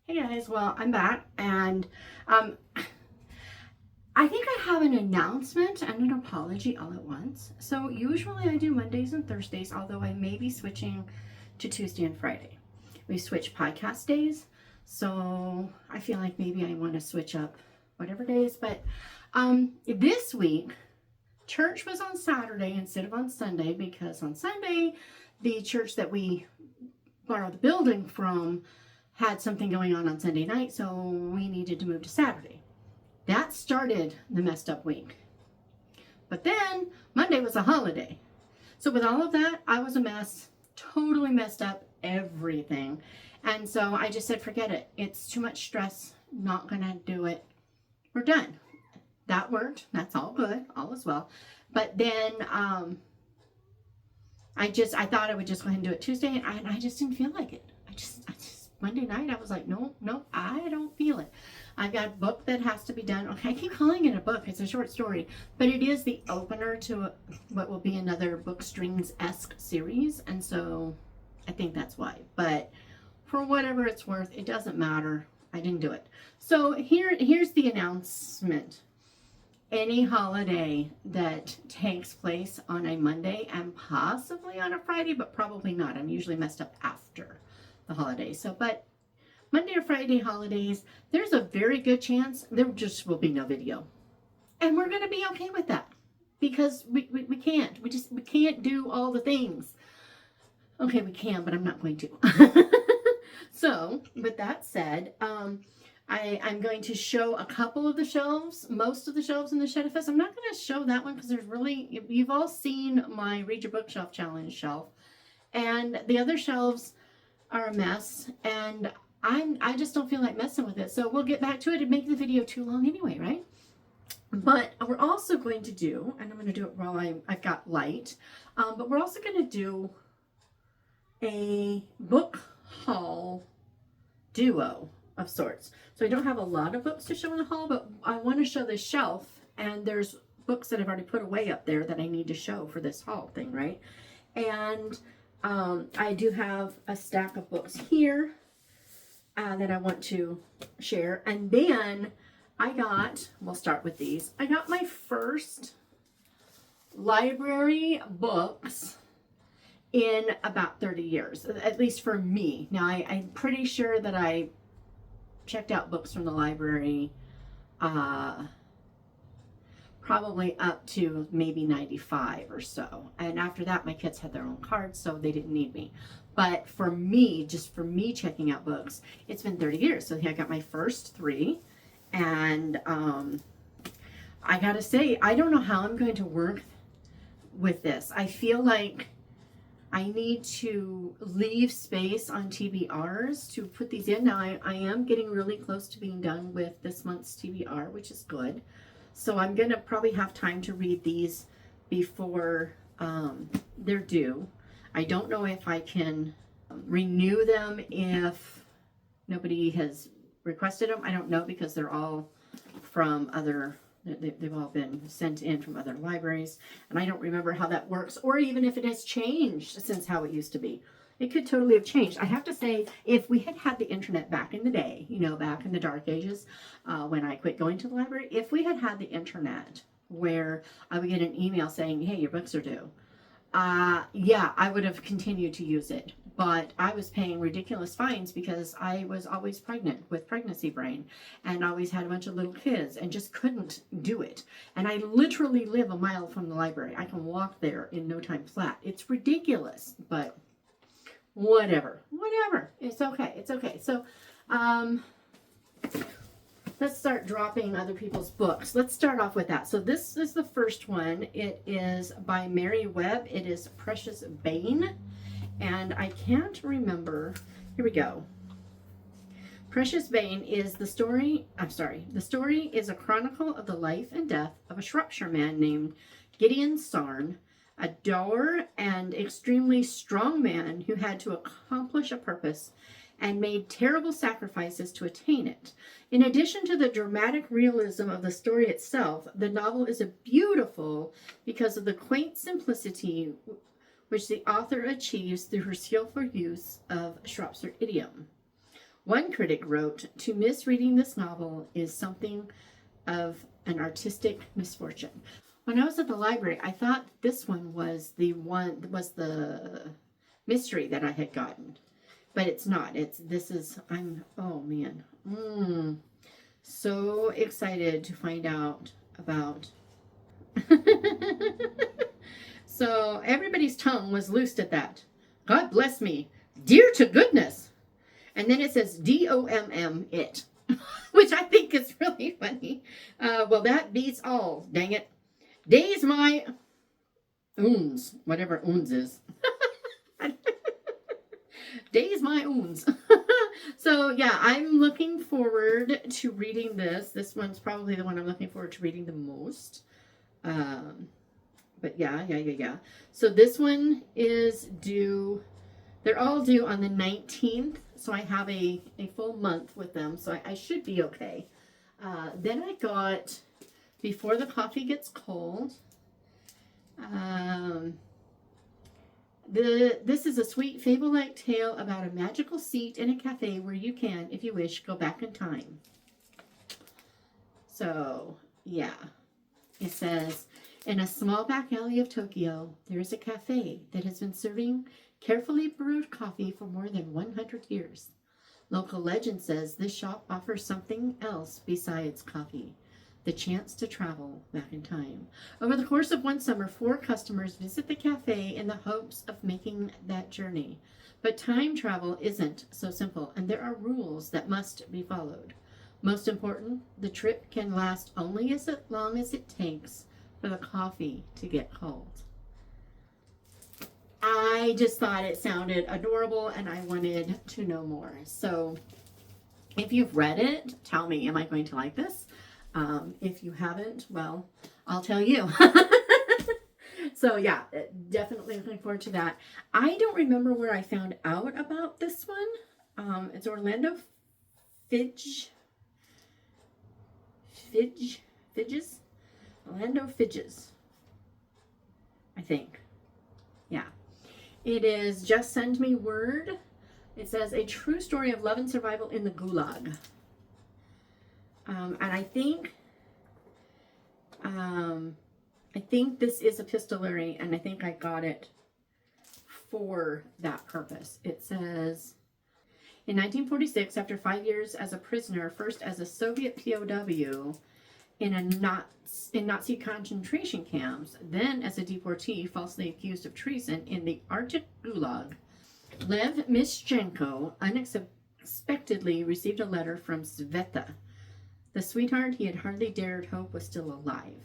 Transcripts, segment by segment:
Hey guys, well, I'm back, and I think I have an announcement and an apology all at once. So usually I do Mondays and Thursdays, although I may be switching to Tuesday and Friday. We switch podcast days, so I feel like maybe I want to switch up whatever days, but this week, church was on Saturday instead of on Sunday, because on Sunday, the church that we borrowed the building from had something going on Sunday night, so we needed to move to Saturday. That started the messed up week. But then Monday was a holiday. So with all of that, I was a mess, totally messed up everything. And so I just said, forget it. It's too much stress. Not going to do it. We're done. That worked. That's all good. All is well. But then I thought I would just go ahead and do it Tuesday, and I just didn't feel like it. I just Monday night, I was like, no, I don't feel it. I've got a book that has to be done. Okay, I keep calling it a book. It's a short story, but it is the opener to what will be another Book Strings-esque series, and so I think that's why. But for whatever it's worth, it doesn't matter. I didn't do it. So here's the announcement. Any holiday that takes place on a Monday and possibly on a Friday, but probably not. I'm usually messed up after the holidays. So, but Monday or Friday holidays, there's a very good chance there just will be no video. And we're going to be okay with that, because we can't. We can't do all the things. Okay, we can, but I'm not going to. So, with that said, I'm going to show a couple of the shelves, most of the shelves in the Shed-i-ffice. I'm not going to show that one because there's really, you've all seen my Read Your Bookshelf Challenge shelf. And the other shelves are a mess, and I just don't feel like messing with it. So we'll get back to it and make the video too long anyway, right? But we're also going to do, and I'm going to do it while I've got light, but we're also going to do a book haul duo of sorts. So I don't have a lot of books to show in the haul, but I want to show this shelf, and there's books that I've already put away up there that I need to show for this haul thing, right? And I do have a stack of books here that I want to share. And then we'll start with these. I got my first library books in about 30 years, at least for me. Now, I'm pretty sure that I checked out books from the library probably up to maybe 95 or so. And after that, my kids had their own cards, so they didn't need me. But for me, just for me checking out books, it's been 30 years. So I got my first 3. And I gotta say, I don't know how I'm going to work with this. I feel like I need to leave space on TBRs to put these in. Now, I am getting really close to being done with this month's TBR, which is good. So I'm going to probably have time to read these before they're due. I don't know if I can renew them if nobody has requested them. I don't know, because they're all from they've all been sent in from other libraries, and I don't remember how that works, or even if it has changed since how it used to be. It could totally have changed. I have to say, if we had the internet back in the day, back in the dark ages, when I quit going to the library, if we had the internet where I would get an email saying, hey, your books are due, yeah, I would have continued to use it. But I was paying ridiculous fines because I was always pregnant with pregnancy brain, and always had a bunch of little kids and just couldn't do it. And I literally live a mile from the library. I can walk there in no time flat. It's ridiculous, but whatever. It's okay. So, let's start dropping other people's books. Let's start off with that. So this is the first one. It is by Mary Webb. It is Precious Bane. And I can't remember. Here we go. Precious Bane is the story is a chronicle of the life and death of a Shropshire man named Gideon Sarn, a dour and extremely strong man who had to accomplish a purpose and made terrible sacrifices to attain it. In addition to the dramatic realism of the story itself, the novel is beautiful because of the quaint simplicity which the author achieves through her skillful use of Shropshire idiom. One critic wrote, "To miss reading this novel is something of an artistic misfortune." When I was at the library, I thought this one was the mystery that I had gotten, but it's not. Oh man, so excited to find out about. So everybody's tongue was loosed at that. God bless me, dear to goodness. And then it says DOMM it, which I think is really funny. Well, that beats all, dang it. Days my oons, whatever oons is. Days my oons. So yeah, I'm looking forward to reading this. This one's probably the one I'm looking forward to reading the most. But yeah. So this one is due, they're all due on the 19th. So I have a full month with them. So I should be okay. Then I got Before the Coffee Gets Cold. This is a sweet fable-like tale about a magical seat in a cafe where you can, if you wish, go back in time. So, yeah. It says, in a small back alley of Tokyo, there is a cafe that has been serving carefully brewed coffee for more than 100 years. Local legend says this shop offers something else besides coffee. The chance to travel back in time. Over the course of one summer, 4 customers visit the cafe in the hopes of making that journey. But time travel isn't so simple, and there are rules that must be followed. Most important, the trip can last only as long as it takes for the coffee to get cold. I just thought it sounded adorable, and I wanted to know more. So if you've read it, tell me, am I going to like this? If you haven't, well, I'll tell you. So yeah, definitely looking forward to that. I don't remember where I found out about this one. It's Orlando Fidges. Orlando Fidges, I think. Yeah. It is Just Send Me Word. It says, a true story of love and survival in the Gulag. And I think this is epistolary, and I think I got it for that purpose. It says, in 1946, after 5 years as a prisoner, first as a Soviet POW in Nazi concentration camps, then as a deportee falsely accused of treason in the Arctic Gulag, Lev Mishchenko unexpectedly received a letter from Sveta, the sweetheart he had hardly dared hope was still alive.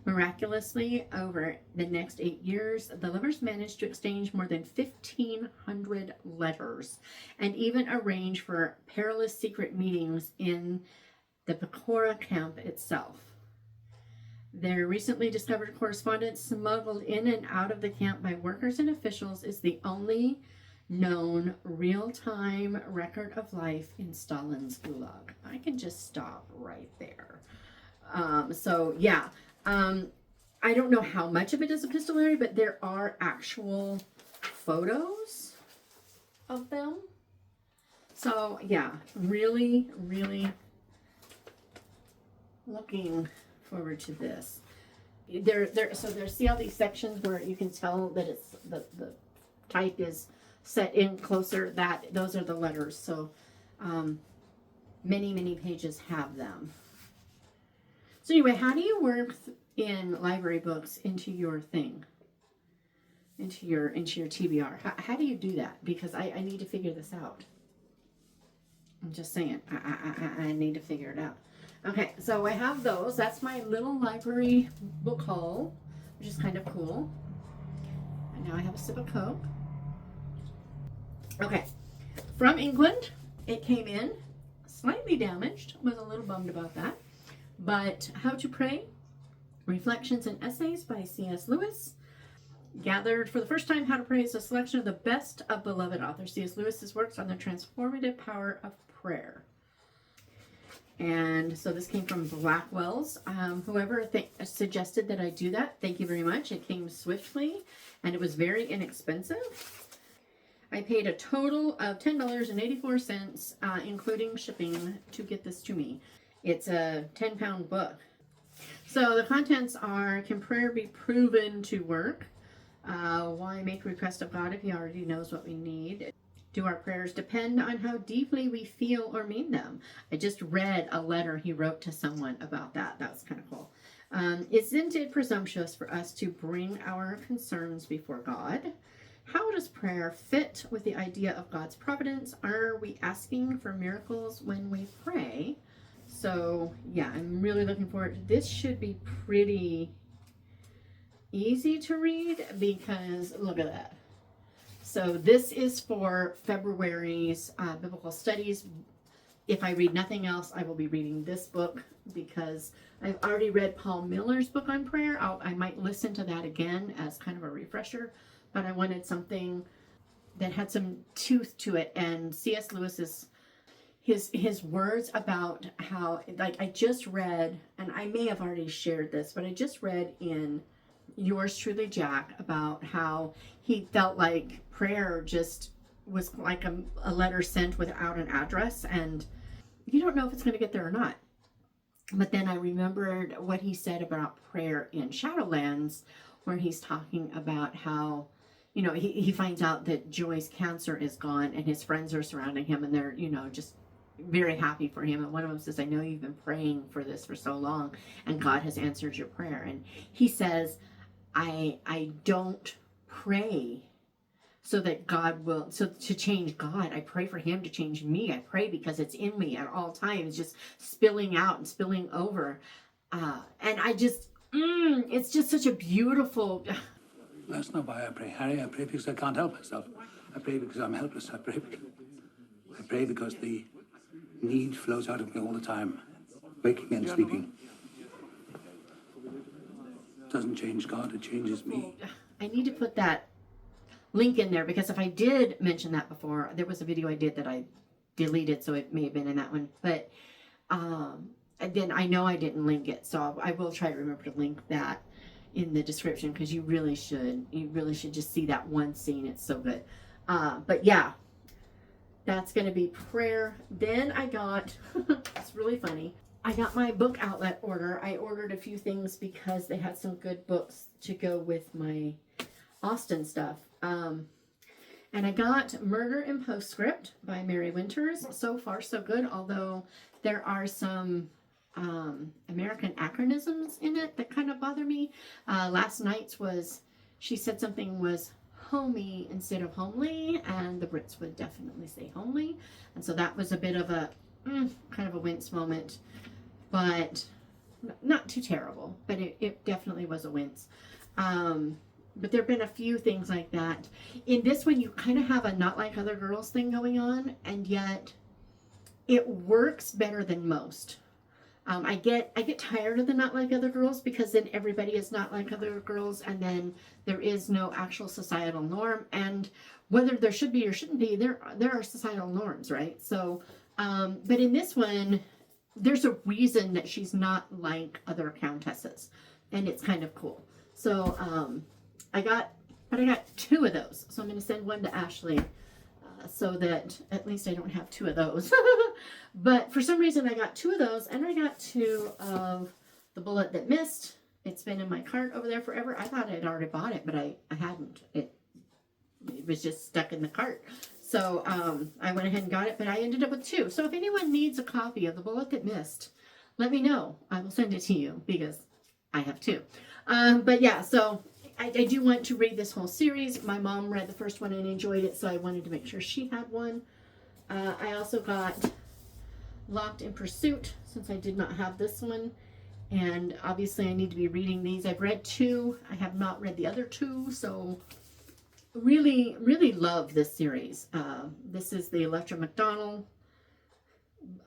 Miraculously, over the next 8 years, the lovers managed to exchange more than 1,500 letters and even arrange for perilous secret meetings in the Pecora camp itself. Their recently discovered correspondence, smuggled in and out of the camp by workers and officials, is the only known real-time record of life in Stalin's Gulag. I can just stop right there. So yeah, I don't know how much of it is epistolary, but there are actual photos of them. So yeah, really, really looking forward to this. So see all these sections where you can tell that it's the type is set in closer, that those are the letters. So many pages have them. So anyway, how do you work in library books into your thing, into your TBR? How do you do that? Because I need to figure this out. I'm just saying, I need to figure it out. Okay, so I have those. That's my little library book haul, which is kind of cool. And now I have a sip of Coke. Okay, from England, it came in slightly damaged. Was a little bummed about that. But How to Pray, Reflections and Essays by C.S. Lewis. Gathered for the first time, How to Pray is a selection of the best of beloved author C.S. Lewis's works on the transformative power of prayer. And so this came from Blackwell's. Whoever suggested that I do that, thank you very much. It came swiftly, and it was very inexpensive. I paid a total of $10.84, including shipping, to get this to me. It's a 10-pound book. So the contents are, can prayer be proven to work? Why make request of God if he already knows what we need? Do our prayers depend on how deeply we feel or mean them? I just read a letter he wrote to someone about that. That was kind of cool. Isn't it presumptuous for us to bring our concerns before God? How does prayer fit with the idea of God's providence? Are we asking for miracles when we pray? So, yeah, I'm really looking forward. This should be pretty easy to read because look at that. So this is for February's biblical studies. If I read nothing else, I will be reading this book because I've already read Paul Miller's book on prayer. I might listen to that again as kind of a refresher, but I wanted something that had some tooth to it. And C.S. Lewis's his words about how, like, I just read, and I may have already shared this, but I just read in Yours Truly, Jack, about how he felt like prayer just was like a letter sent without an address, and you don't know if it's going to get there or not. But then I remembered what he said about prayer in Shadowlands, where he's talking about how, you know, he finds out that Joy's cancer is gone and his friends are surrounding him and they're, you know, just very happy for him. And one of them says, I know you've been praying for this for so long and God has answered your prayer. And he says, I don't pray so that God will, so to change God. I pray for him to change me. I pray because it's in me at all times, just spilling out and spilling over. And I just, it's just such a beautiful... That's not why I pray, Harry. I pray because I can't help myself. I pray because I'm helpless. I pray because the need flows out of me all the time, waking and sleeping. It doesn't change God, it changes me. I need to put that link in there because if I did mention that before, there was a video I did that I deleted, so it may have been in that one. But then I know I didn't link it, so I will try to remember to link that in the description because you really should just see that one scene. It's so good. But yeah, that's going to be prayer. Then I got, it's really funny, I got my book outlet order. I ordered a few things because they had some good books to go with my Austen stuff. And I got Murder in Postscript by Mary Winters. So far, so good, although there are some American acronyms in it that kind of bother me. Last night's was, she said something was homey instead of homely, and the Brits would definitely say homely. And so that was a bit of a kind of a wince moment, but not too terrible, but it definitely was a wince. But there have been a few things like that. In this one, you kind of have a not like other girls thing going on, and yet it works better than most. I get tired of the not like other girls because then everybody is not like other girls, and then there is no actual societal norm. And whether there should be or shouldn't be, there are societal norms, right? So, but in this one, there's a reason that she's not like other countesses, and it's kind of cool. So, I got two of those. So I'm going to send one to Ashley so that at least I don't have two of those. But for some reason I got two of those, and I got two of The Bullet That Missed. It's been in my cart over there forever. I thought I'd already bought it, but I hadn't. It was just stuck in the cart. So I went ahead and got it, but I ended up with two. So if anyone needs a copy of The Bullet That Missed, let me know. I will send it to you because I have two. But yeah, so I do want to read this whole series. My mom read the first one and enjoyed it, so I wanted to make sure she had one. I also got Locked in Pursuit, since I did not have this one. And obviously I need to be reading these. I've read two. I have not read the other two, so really, really love this series. This is the Electra McDonald.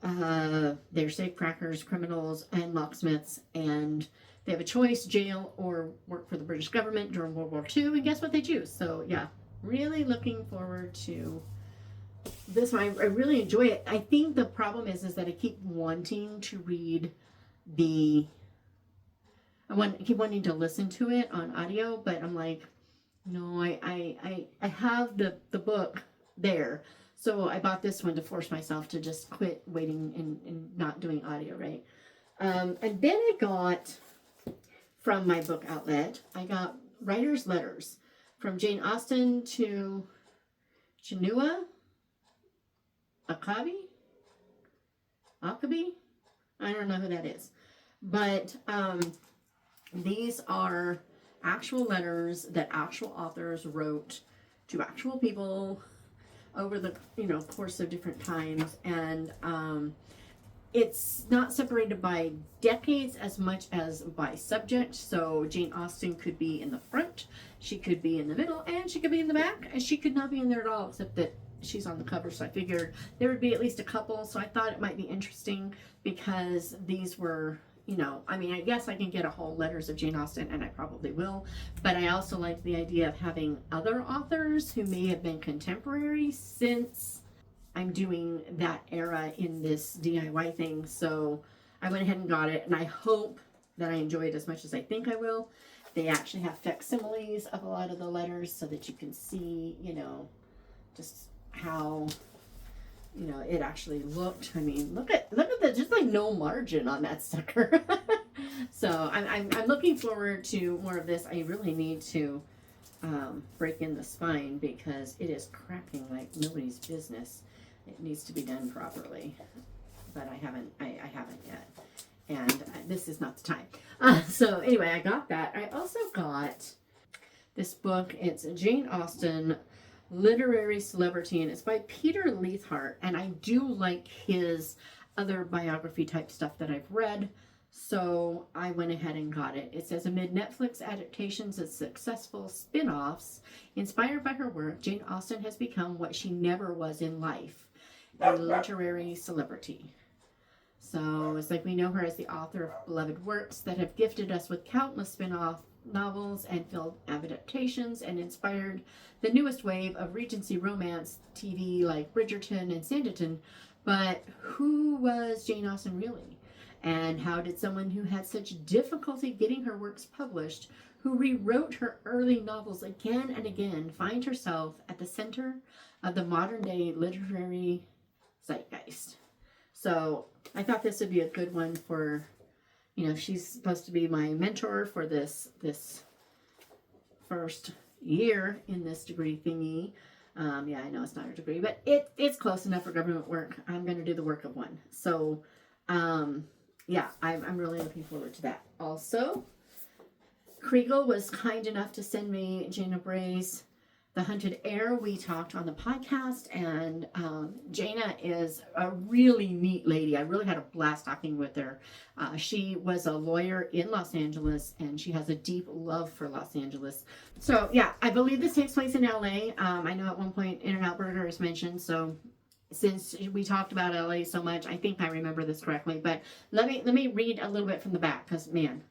They're safecrackers, criminals, and locksmiths, and they have a choice, jail or work for the British government during World War II, and guess what they choose? So yeah, really looking forward to this one. I really enjoy it. I think the problem is that I keep wanting to read I keep wanting to listen to it on audio, but I'm like, no, I have the book there. So I bought this one to force myself to just quit waiting and not doing audio, right? And then I got, from my book outlet, I got Writer's Letters from Jane Austen to Chinua Achebe? I don't know who that is. But these are actual letters that actual authors wrote to actual people over the course of different times, and it's not separated by decades as much as by subject. So Jane Austen could be in the front, she could be in the middle, and she could be in the back, and she could not be in there at all, except that she's on the cover. So I figured there would be at least a couple. So I thought it might be interesting because these were, I mean, I guess I can get a whole letters of Jane Austen, and I probably will, but I also like the idea of having other authors who may have been contemporary, since I'm doing that era in this DIY thing. So I went ahead and got it, and I hope that I enjoy it as much as I think I will. They actually have facsimiles of a lot of the letters so that you can see, just how it actually looked. I mean, look at the just like no margin on that sucker. So I'm looking forward to more of this. I really need to break in the spine because it is cracking like nobody's business. It needs to be done properly, but I haven't yet, and this is not the time. So anyway, I got that. I also got this book. It's Jane Austen, Literary Celebrity, and it's by Peter Leithart, and I do like his other biography type stuff that I've read, so I went ahead and got it. It says, amid Netflix adaptations and successful spin-offs inspired by her work, Jane Austen has become what she never was in life, a literary celebrity. So it's like we know her as the author of beloved works that have gifted us with countless spin-off novels and film adaptations and inspired the newest wave of Regency romance TV like Bridgerton and Sanditon. But who was Jane Austen really? And how did someone who had such difficulty getting her works published, who rewrote her early novels again and again, find herself at the center of the modern day literary zeitgeist? So I thought this would be a good one for, she's supposed to be my mentor for this first year in this degree thingy. Yeah, I know it's not a degree, but it's close enough for government work. I'm going to do the work of one. So, yeah, I'm really looking forward to that. Also, Kriegel was kind enough to send me Jayna Breigh's The Hunted Heir. We talked on the podcast, and Jayna is a really neat lady. I really had a blast talking with her. She was a lawyer in Los Angeles, and she has a deep love for Los Angeles. So yeah, I believe this takes place in LA. I know at one point In-N-Out Burger is mentioned, so since we talked about LA so much, I think I remember this correctly. But let me read a little bit from the back, because man.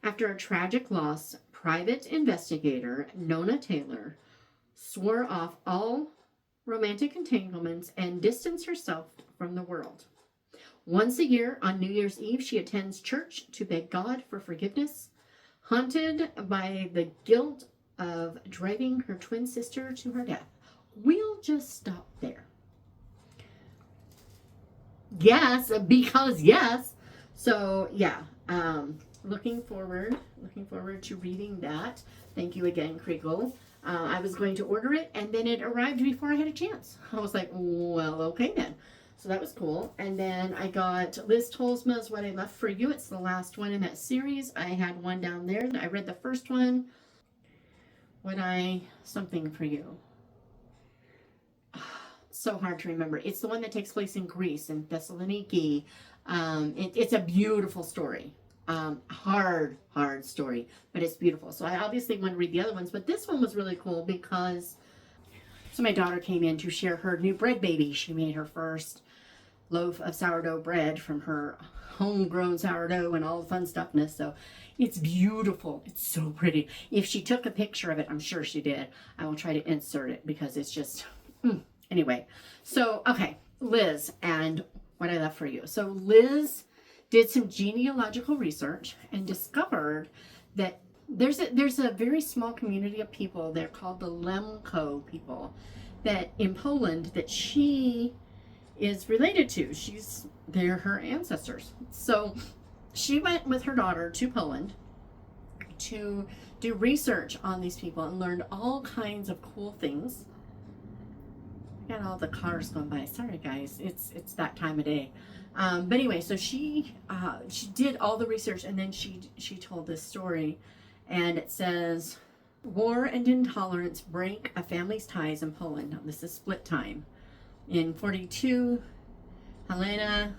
After a tragic loss, private investigator Nona Taylor swore off all romantic entanglements and distanced herself from the world. Once a year, on New Year's Eve, she attends church to beg God for forgiveness, haunted by the guilt of driving her twin sister to her death. We'll just stop there. Yes, because yes. So yeah, looking forward to reading that. Thank you again, Kriegel. I was going to order it, and then it arrived before I had a chance. I was like, well, okay then. So that was cool. And then I got Liz Tolsma's What I Left for You. It's the last one in that series. I had one down there. I read the first one. Something for You. So hard to remember. It's the one that takes place in Greece, in Thessaloniki. It's a beautiful story. Hard story, but it's beautiful. So I obviously want to read the other ones, but this one was really cool because my daughter came in to share her new bread baby. She made her first loaf of sourdough bread from her homegrown sourdough and all the fun stuffness. So it's beautiful. It's so pretty. If she took a picture of it, I'm sure she did. I will try to insert it because it's just, anyway. So, okay, Liz and What I Left for You. So Liz did some genealogical research and discovered that there's a very small community of people. They're called the Lemko people, that in Poland, that she is related to. They're her ancestors. So she went with her daughter to Poland to do research on these people and learned all kinds of cool things. Got all the cars going by. Sorry guys, it's that time of day. But anyway, so she did all the research, and then she told this story, and it says, war and intolerance break a family's ties in Poland. Now, this is split time. In 42, Helena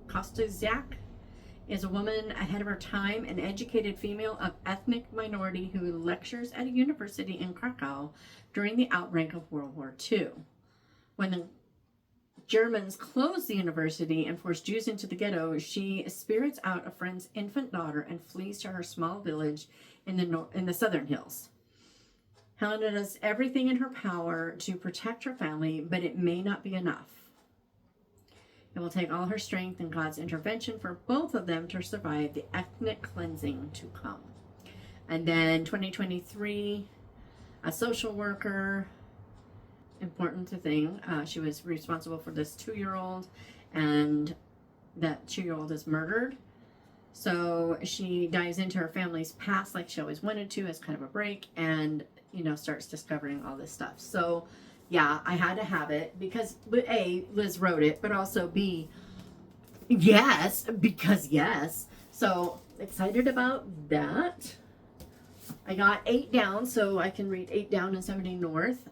Kostyziak is a woman ahead of her time, an educated female of ethnic minority who lectures at a university in Krakow during the outbreak of World War II. When the Germans closed the university and forced Jews into the ghetto, she spirits out a friend's infant daughter and flees to her small village in the southern hills. Helena does everything in her power to protect her family, but it may not be enough. It will take all her strength and God's intervention for both of them to survive the ethnic cleansing to come. And then 2023, a social worker, important thing, she was responsible for this 2-year-old, and that 2-year-old is murdered. So she dives into her family's past like she always wanted to, as kind of a break, and starts discovering all this stuff. So yeah, I had to have it because A, Liz wrote it, but also B, yes, because yes. So excited about that. I got 8 down, so I can read 8 down and 70 north.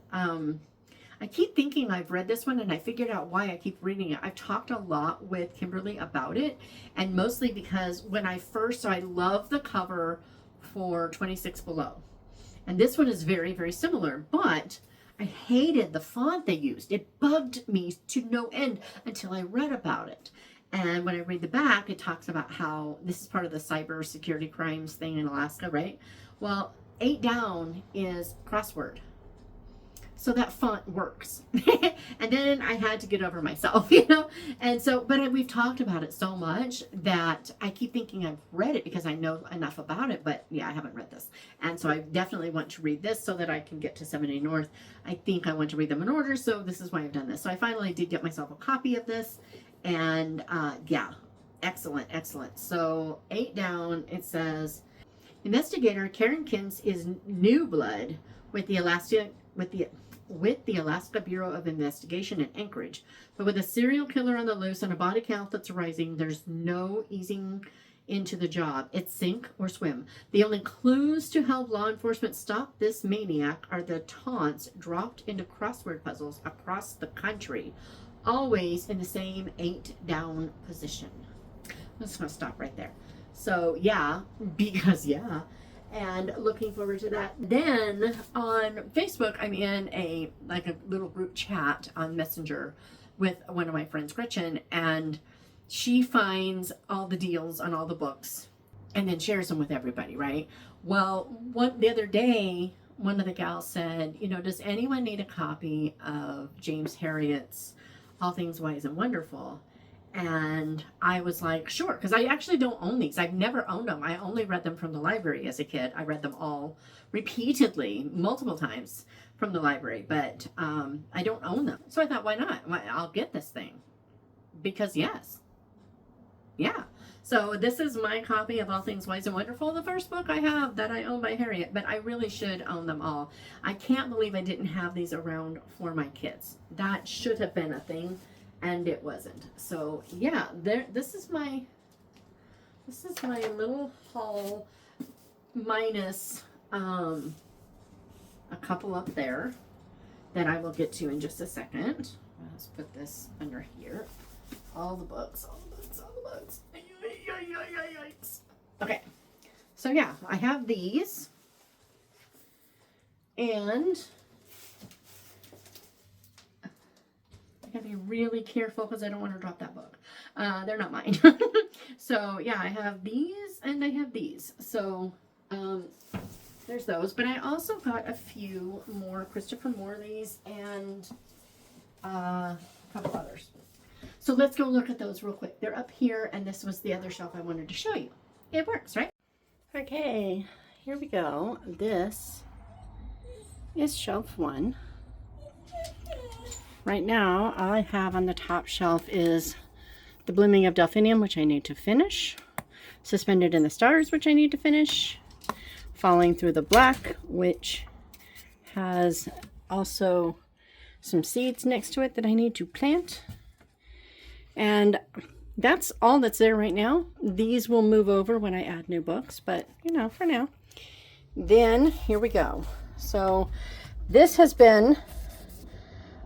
I keep thinking I've read this one, and I figured out why I keep reading it. I've talked a lot with Kimberley about it, and mostly because when I love the cover for 26 Below. And this one is very, very similar, but I hated the font they used. It bugged me to no end until I read about it. And when I read the back, it talks about how this is part of the cyber security crimes thing in Alaska, right? Well, 8 down is crossword. So that font works. And then I had to get over myself, And so, but we've talked about it so much that I keep thinking I've read it because I know enough about it, but yeah, I haven't read this. And so I definitely want to read this so that I can get to 70 North. I think I want to read them in order, so this is why I've done this. So I finally did get myself a copy of this, and yeah, excellent, excellent. So 8 down, it says, investigator Karen Kintz is new blood with the Alaska Bureau of Investigation in Anchorage. But with a serial killer on the loose and a body count that's rising, there's no easing into the job. It's sink or swim. The only clues to help law enforcement stop this maniac are the taunts dropped into crossword puzzles across the country, always in the same 8 down position. I'm just going to stop right there. So yeah, because yeah. And looking forward to that. Then on Facebook, I'm in a little group chat on Messenger with one of my friends, Gretchen, and she finds all the deals on all the books and then shares them with everybody, right? Well, the other day, one of the gals said, does anyone need a copy of James Herriot's All Things Wise and Wonderful? And I was like, sure, because I actually don't own these. I've never owned them. I only read them from the library as a kid. I read them all repeatedly, multiple times from the library, but I don't own them. So I thought, why not? I'll get this thing. Because yes. Yeah. So this is my copy of All Things Wise and Wonderful, the first book I have that I own by Herriot, but I really should own them all. I can't believe I didn't have these around for my kids. That should have been a thing. And it wasn't. So yeah, this is my little haul, minus a couple up there that I will get to in just a second. Let's put this under here. All the books. Okay. So yeah, I have these, and I gotta be really careful because I don't want to drop that book. They're not mine. So yeah, I have these and I have these. So there's those. But I also got a few more Christopher Morley's and a couple others. So let's go look at those real quick. They're up here, and this was the other shelf I wanted to show you. It works, right? Okay, here we go. This is shelf 1. Right now, all I have on the top shelf is The Blooming of Delphinium, which I need to finish. Suspended in the Stars, which I need to finish. Falling Through the Black, which has also some seeds next to it that I need to plant. And that's all that's there right now. These will move over when I add new books, but you know, for now. Then here we go. So this has been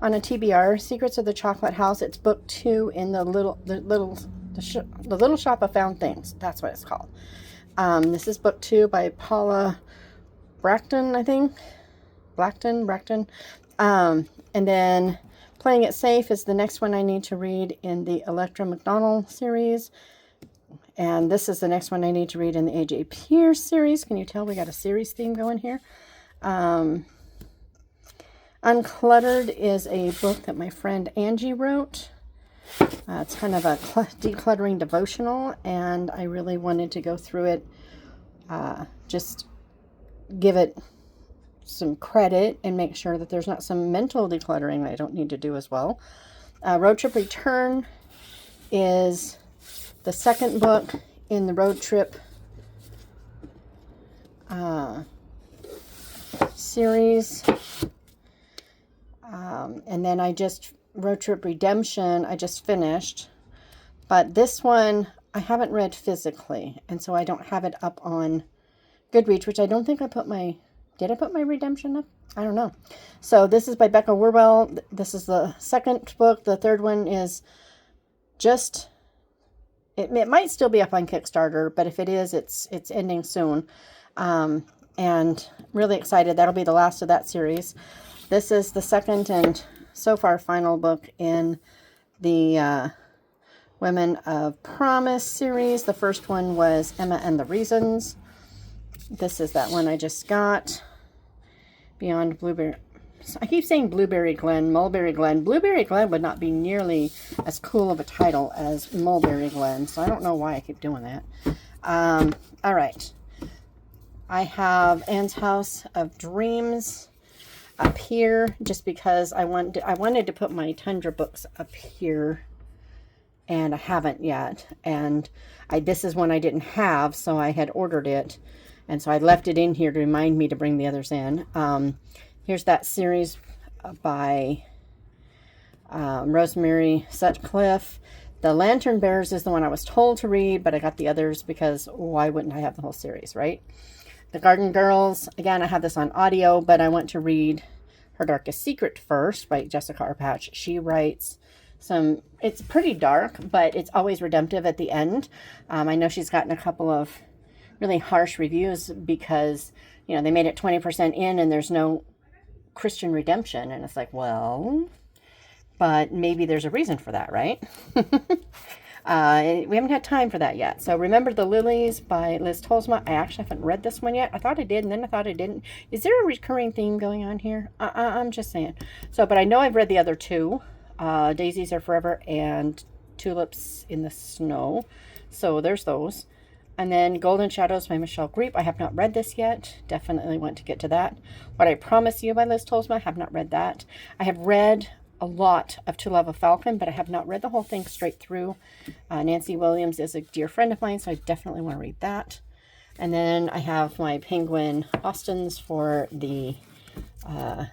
on a TBR, Secrets of the Chocolate House. It's book 2 in the Little Shop of Found Things. That's what it's called. This is book 2 by Paula Bracton, I think. Bracton. And then Playing It Safe is the next one I need to read in the Electra McDonald series. And this is the next one I need to read in the A.J. Pierce series. Can you tell we got a series theme going here? Uncluttered is a book that my friend Angie wrote. It's kind of a decluttering devotional, and I really wanted to go through it, just give it some credit and make sure that there's not some mental decluttering that I don't need to do as well. Road Trip Return is the second book in the Road Trip series. And then Road Trip Redemption, I just finished. But this one, I haven't read physically. And so I don't have it up on Goodreads, which I don't think I put my... Did I put my Redemption up? I don't know. So this is by Becca Werwell. This is the second book. The third one is just... It might still be up on Kickstarter, but if it is, it's ending soon. And really excited. That'll be the last of that series. This is the second and so far final book in the Women of Promise series. The first one was Emma and the Reasons. This is that one I just got. Beyond Blueberry. I keep saying Blueberry Glen, Mulberry Glen. Blueberry Glen would not be nearly as cool of a title as Mulberry Glen, so I don't know why I keep doing that. All right. I have Anne's House of Dreams up here just because I wanted to put my Tundra books up here, and I haven't yet. And this is one I didn't have, so I had ordered it, and so I left it in here to remind me to bring the others in. Here's that series by Rosemary Sutcliffe. The Lantern Bearers is the one I was told to read, but I got the others because why wouldn't I have the whole series, right? The Garden Girls, again, I have this on audio, but I want to read Her Darkest Secret first by Jessica Arpach. She writes it's pretty dark, but it's always redemptive at the end. I know she's gotten a couple of really harsh reviews because, you know, they made it 20% in and there's no Christian redemption. And it's like, well, but maybe there's a reason for that, right? We haven't had time for that yet. So Remember the Lilies by Liz Tolsma. I actually haven't read this one yet. I thought I did, and then I thought I didn't. Is there a recurring theme going on here? I'm just saying. So, but I know I've read the other two. Daisies Are Forever and Tulips in the Snow. So there's those. And then Golden Shadows by Michelle Greep. I have not read this yet. Definitely want to get to that. What I Promise You by Liz Tolsma. I have not read that. I have read a lot of To Love a Falcon, but I have not read the whole thing straight through. Nancy Williams is a dear friend of mine, so I definitely want to read that. And then I have my Penguin Austens for the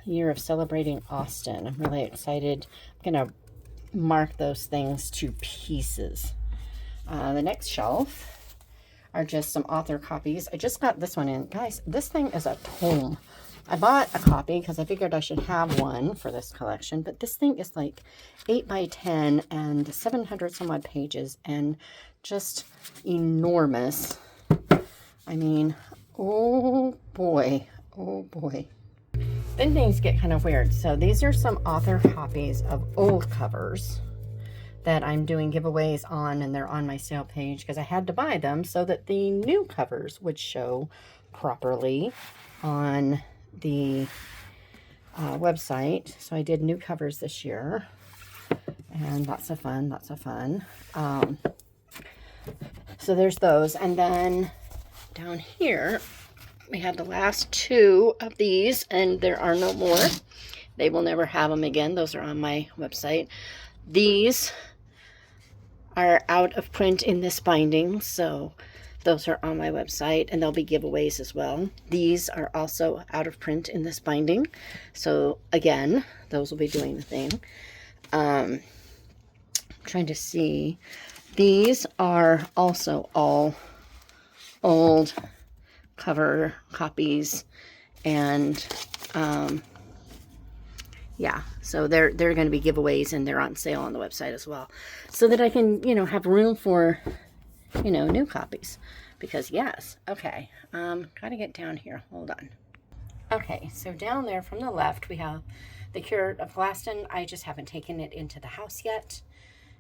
year of celebrating Austen. I'm really excited. I'm going to mark those things to pieces. The next shelf are just some author copies. I just got this one in. Guys, this thing is a tome. I bought a copy because I figured I should have one for this collection, but this thing is like 8 by 10 and 700 some odd pages and just enormous. I mean, oh boy, oh boy. Then things get kind of weird. So these are some author copies of old covers that I'm doing giveaways on, and they're on my sale page because I had to buy them so that the new covers would show properly on the website. So I did new covers this year, and lots of fun. So there's those. And then down here We had the last 2 of these, and there are no more. They will never have them again. Those are on my website. These are out of print in this binding, so those are on my website, and there'll be giveaways as well. These are also out of print in this binding, so again, those will be doing the thing. I'm trying to see. These are also all old cover copies, and yeah, so they're going to be giveaways, and they're on sale on the website as well, so that I can, you know, have room for, you know, new copies. Because yes, okay, gotta get down here. Hold on. Okay, so down there from the left we have The Cure of Austen. I just haven't taken it into the house yet,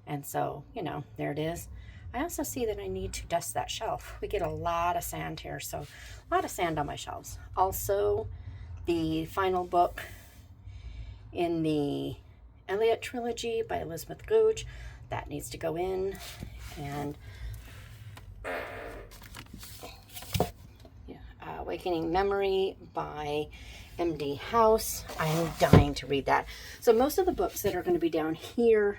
and so, you know, there it is. I also see that I need to dust that shelf. We get a lot of sand here, so a lot of sand on my shelves. Also, the final book in the Herriot trilogy by Elizabeth Goudge, that needs to go in. And Awakening Memory by M.D. House. I'm dying to read that. So most of the books that are going to be down here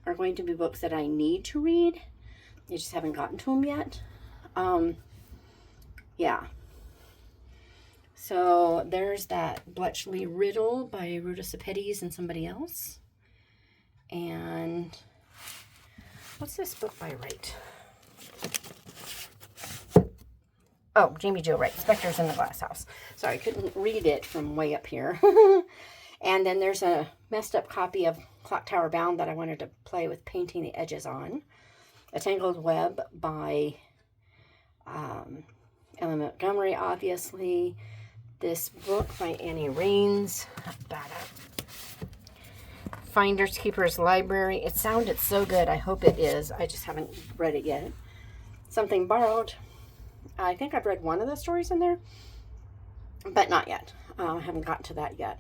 are going to be books that I need to read. I just haven't gotten to them yet. Yeah. So there's that Bletchley Riddle by Rhoda Sepedes and somebody else. And what's this book by Wright? Oh, Jamie Jo Wright, Spectres in the Glass House. Sorry, I couldn't read it from way up here. And then there's a messed up copy of Clock Tower Bound that I wanted to play with painting the edges on. A Tangled Web by Ellen Montgomery, obviously. This book by Annie Raines. Finders Keepers Library. It sounded so good. I hope it is. I just haven't read it yet. Something Borrowed. I think I've read one of the stories in there, but not yet. I haven't gotten to that yet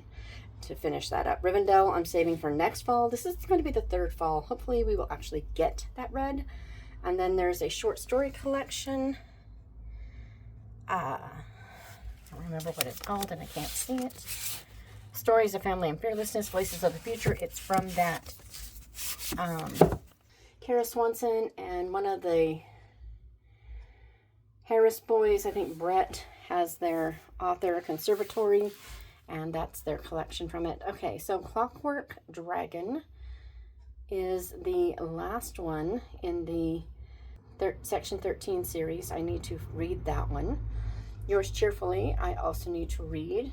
to finish that up. Rivendell, I'm saving for next fall. This is going to be the 3rd fall. Hopefully we will actually get that read. And then there's a short story collection. I don't remember what it's called, and I can't see it. Stories of Family and Fearlessness, Voices of the Future. It's from that Kara Swanson and one of the Harris boys. I think Brett has their author conservatory, and that's their collection from it. Okay, so Clockwork Dragon is the last one in the Section 13 series. I need to read that one. Yours Cheerfully, I also need to read.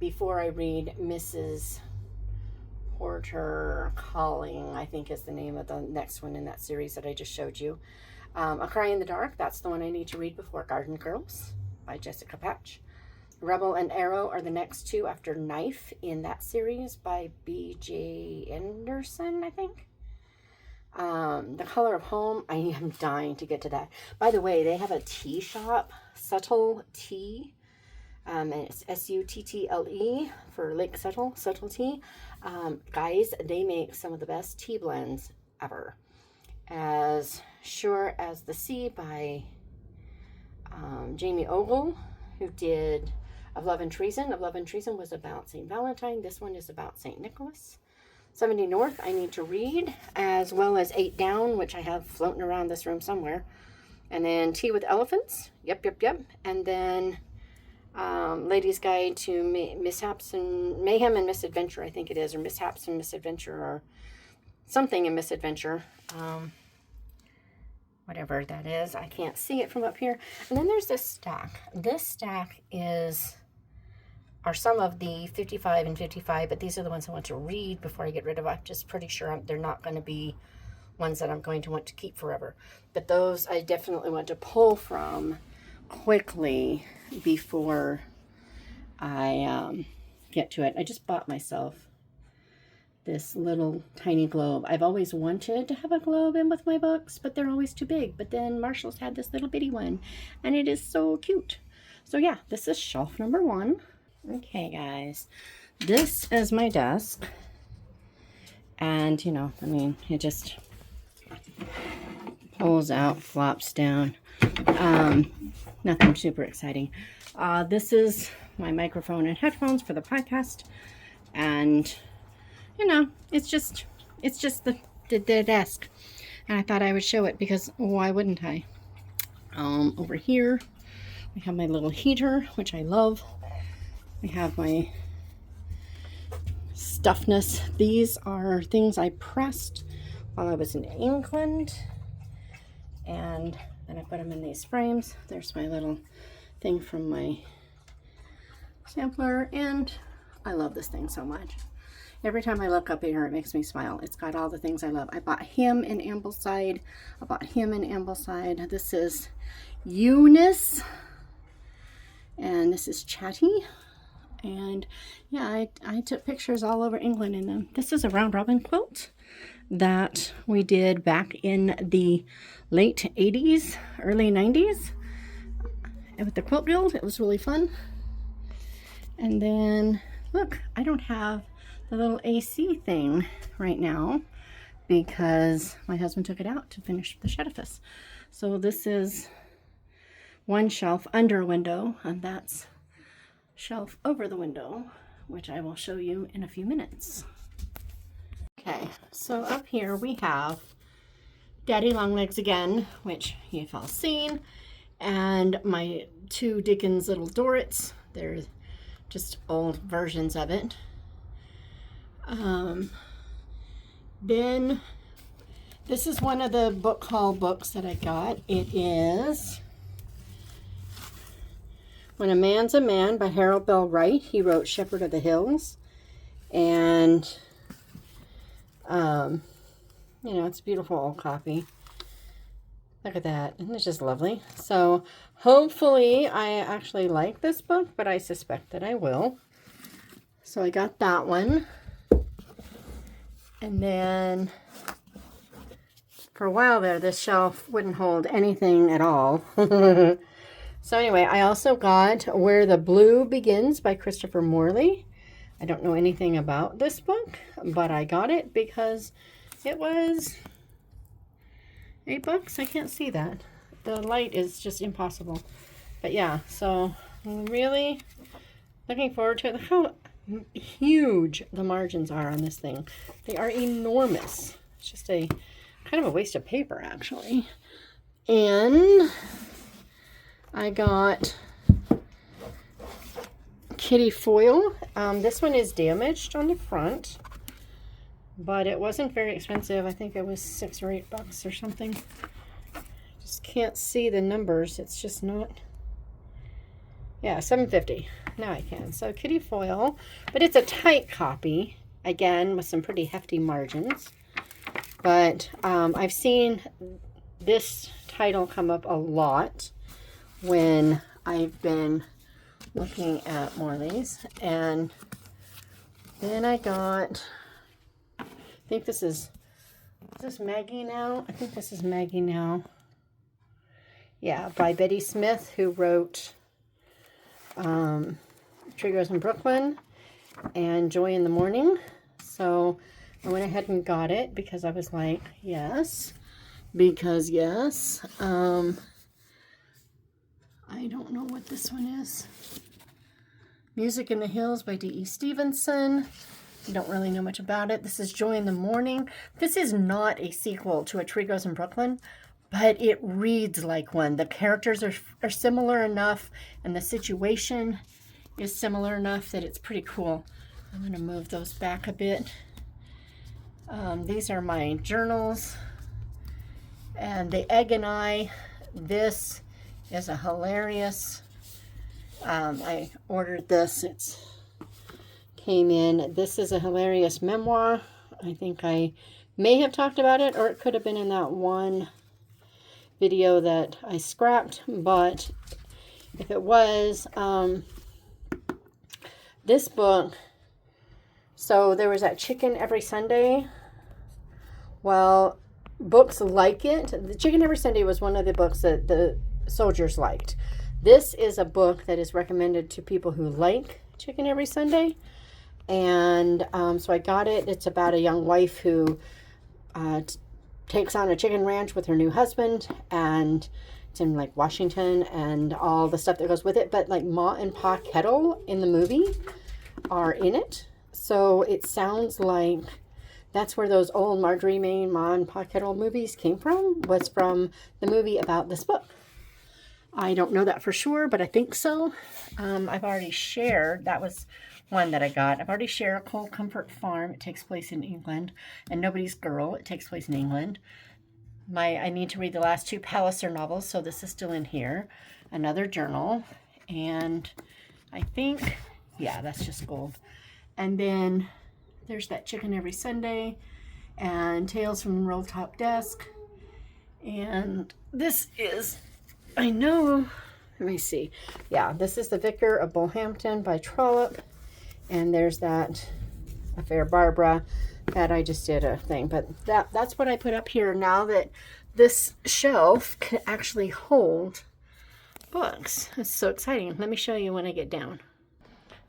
Before I read Mrs. Porter Calling, I think is the name of the next one in that series that I just showed you. A Cry in the Dark, that's the one I need to read before Garden Girls by Jessica Patch. Rebel and Arrow are the next 2 after Knife in that series by B.J. Anderson, I think. The Color of Home, I am dying to get to that. By the way, they have a tea shop, Subtle Tea, and it's S-U-T-T-L-E for Lake Subtle Tea. Guys, they make some of the best tea blends ever. As Sure as the Sea by Jamie Ogle, who did Of Love and Treason. Of Love and Treason was about St. Valentine. This one is about St. Nicholas. 70 North, I need to read, as well as 8 Down, which I have floating around this room somewhere. And then Tea with Elephants. Yep. And then Lady's Guide to Mishaps and Mayhem and Misadventure, I think it is, or Mishaps and Misadventure, or something in Misadventure. Whatever that is. I can't see it from up here. And then there's this stack. This stack are some of the 55 and 55, but these are the ones I want to read before I get rid of. I'm just pretty sure they're not going to be ones that I'm going to want to keep forever. But those I definitely want to pull from quickly before I get to it. I just bought myself this little tiny globe. I've always wanted to have a globe in with my books, but they're always too big. But then Marshall's had this little bitty one, and it is so cute. So yeah, this is shelf number 1. Okay, guys, this is my desk. And, you know, I mean, it just pulls out, flops down. nothing super exciting. This is my microphone and headphones for the podcast. And, you know, it's just the desk. And I thought I would show it because why wouldn't I? Over here, we have my little heater, which I love. We have my stuffness. These are things I pressed while I was in England. And then I put them in these frames. There's my little thing from my sampler. And I love this thing so much. Every time I look up here, it makes me smile. It's got all the things I love. I bought him in Ambleside. I bought him in Ambleside. This is Eunice. And this is Chatty. And yeah, I took pictures all over England in them. This is a round robin quilt that we did back in the late 80s, early 90s. And with the quilt guild, it was really fun. And then, look, I don't have the little AC thing right now because my husband took it out to finish the Shed-i-ffice. So this is one shelf under a window, and that's shelf over the window, which I will show you in a few minutes. Okay, so up here we have Daddy Longlegs again, which you've all seen, and my two Dickens Little Dorrits. They're just old versions of it. Then this is one of the book haul books that I got. It is When a Man's a Man by Harold Bell Wright. He wrote Shepherd of the Hills. And, you know, it's a beautiful old copy. Look at that. Isn't it just lovely? So, hopefully, I actually like this book, but I suspect that I will. So, I got that one. And then, for a while there, this shelf wouldn't hold anything at all. So anyway, I also got Where the Blue Begins by Christopher Morley. I don't know anything about this book, but I got it because it was $8. I can't see that. The light is just impossible. But yeah, so I'm really looking forward to it. Look how huge the margins are on this thing. They are enormous. It's just a kind of a waste of paper, actually. And I got Kitty Foyle. This one is damaged on the front, but it wasn't very expensive. I think it was $6 or $8 or something. Just can't see the numbers. It's just not. Yeah, $7.50. Now I can. So Kitty Foyle, but it's a tight copy again with some pretty hefty margins. But I've seen this title come up a lot when I've been looking at Morley's. And then I got, I think this is this Maggie Now? I think this is Maggie Now. Yeah, by Betty Smith, who wrote Tree Grows in Brooklyn and Joy in the Morning. So I went ahead and got it because I was like, yes, because yes. I don't know what this one is. Music in the Hills by D.E. Stevenson. I don't really know much about it. This is Joy in the Morning. This is not a sequel to A Tree Grows in Brooklyn, but it reads like one. The characters are similar enough, and the situation is similar enough that it's pretty cool. I'm going to move those back a bit. These are my journals. And The Egg and I. This is a hilarious. I ordered this. It came in. This is a hilarious memoir. I think I may have talked about it, or it could have been in that one video that I scrapped. But if it was, this book. So there was that Chicken Every Sunday. Well, books like it. The Chicken Every Sunday was one of the books that the soldiers liked. This is a book that is recommended to people who like Chicken Every Sunday. And so I got it. It's about a young wife who takes on a chicken ranch with her new husband and It's in like Washington and all the stuff that goes with it. But like Ma and Pa Kettle in the movie are in it. So it sounds like that's where those old Marjorie Main, Ma and Pa Kettle movies came from. Was from the movie about this book. I don't know that for sure, but I think so. I've already shared. That was one that I got. I've already shared Cold Comfort Farm. It takes place in England. And Nobody's Girl. It takes place in England. I need to read the last 2 Palliser novels, so this is still in here. Another journal. And I think, yeah, that's just gold. And then there's that Chicken Every Sunday. And Tales from the Roll-Top Desk. And this is, I know, let me see. Yeah, this is The Vicar of Bullhampton by Trollope. And there's that Affair Barbara that I just did a thing. But that's what I put up here now that this shelf can actually hold books. It's so exciting. Let me show you when I get down.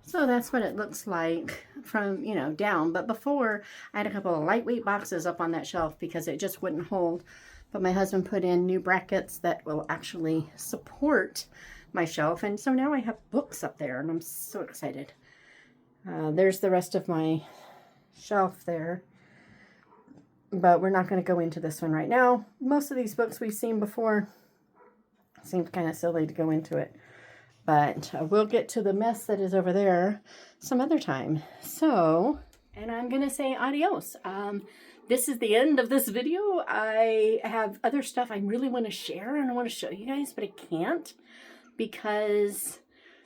So that's what it looks like from, you know, down. But before, I had a couple of lightweight boxes up on that shelf because it just wouldn't hold. But my husband put in new brackets that will actually support my shelf. And so now I have books up there and I'm so excited. There's the rest of my shelf there. But we're not going to go into this one right now. Most of these books we've seen before. Seems kind of silly to go into it. But we'll get to the mess that is over there some other time. So, and I'm going to say adios. This is the end of this video. I have other stuff I really want to share and I want to show you guys, but I can't because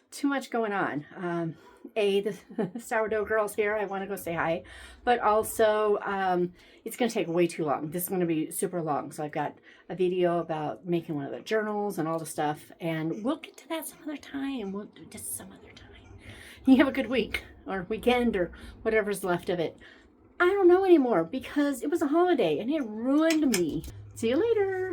too much going on. The sourdough girl's here. I want to go say hi, but also it's going to take way too long. This is going to be super long. So I've got a video about making one of the journals and all the stuff, and we'll get to that some other time. We'll do this some other time. You have a good week or weekend or whatever's left of it. I don't know anymore because it was a holiday and it ruined me. See you later.